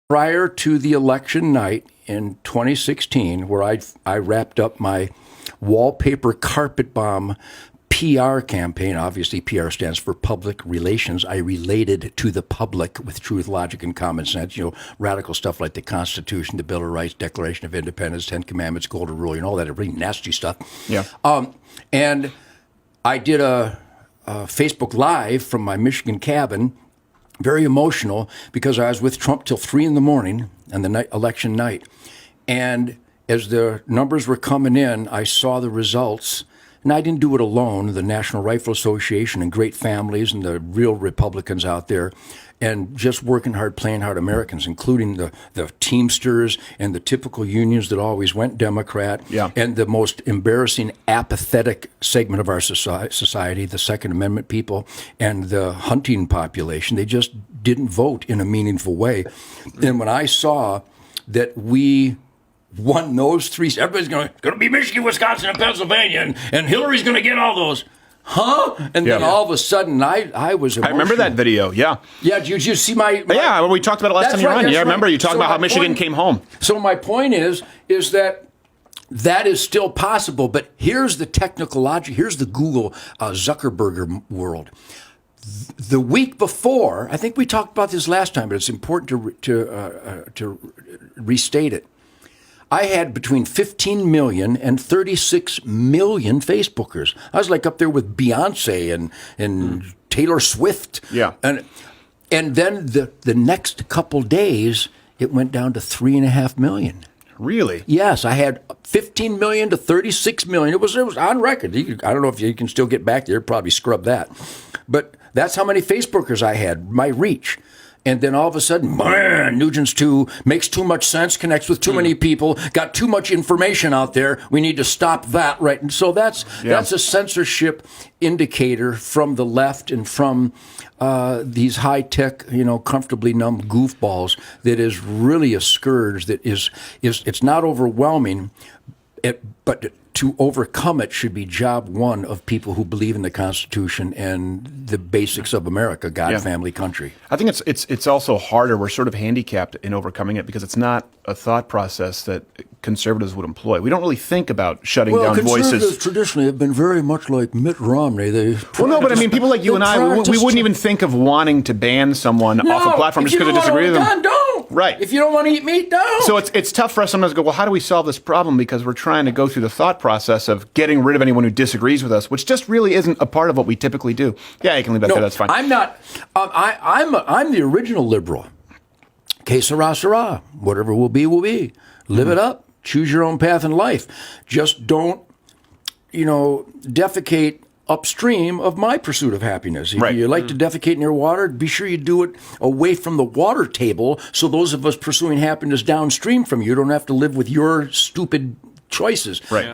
Prior to the election night in 2016, where I wrapped up my wallpaper carpet bomb PR campaign. Obviously, PR stands for public relations. I related to the public with truth, logic, and common sense. Radical stuff like the Constitution, the Bill of Rights, Declaration of Independence, Ten Commandments, Golden Rule, all that really nasty stuff. Yeah. And I did a Facebook Live from my Michigan cabin, very emotional, because I was with Trump till 3 a.m. on the election night. And as the numbers were coming in, I saw the results. And I didn't do it alone. The National Rifle Association and great families and the real Republicans out there, and just working hard, playing hard Americans, including the Teamsters and the typical unions that always went Democrat, and the most embarrassing, apathetic segment of our society, the Second Amendment people and the hunting population. They just didn't vote in a meaningful way. And when I saw that we won those three, everybody's going to be Michigan, Wisconsin, and Pennsylvania, and Hillary's going to get all those. Huh? And then all of a sudden, I was emotional. I remember that video, yeah. Yeah, did you see my yeah, well, we talked about it last time you were on. Yeah, I remember you talked about how Michigan came home. So my point is that is still possible, but here's the technical logic. Here's the Google Zuckerberg world. The week before, I think we talked about this last time, but it's important to restate it. I had between 15 million and 36 million Facebookers. I was like up there with Beyonce and Taylor Swift. Yeah. And then the next couple days, it went down to 3.5 million. Really? Yes, I had 15 million to 36 million. It was on record. I don't know if you can still get back there. Probably scrub that. But that's how many Facebookers I had, my reach. And then all of a sudden, Nugent's makes too much sense, connects with too many people, got too much information out there. We need to stop that, right? And so that's a censorship indicator from the left and from these high-tech, comfortably numb goofballs that is really a scourge that is it's not overwhelming, but to overcome it should be job one of people who believe in the Constitution and the basics of America, God, family, country. I think it's also harder. We're sort of handicapped in overcoming it because it's not a thought process that conservatives would employ. We don't really think about shutting down voices. Conservatives traditionally have been very much like Mitt Romney. But I mean, people like you and I, we wouldn't even think of wanting to ban someone off a platform just because they disagree with them. Don't. Right. If you don't want to eat meat, don't. So it's tough for us sometimes to go, well, how do we solve this problem? Because we're trying to go through the thought process of getting rid of anyone who disagrees with us, which just really isn't a part of what we typically do. Yeah, you can leave that there. That's fine. I'm not. I'm the original liberal. Que sera, sera. Whatever will be, will be. Live it up. Choose your own path in life. Just don't, defecate upstream of my pursuit of happiness. If you like to defecate in your water, be sure you do it away from the water table so those of us pursuing happiness downstream from you don't have to live with your stupid choices. Right.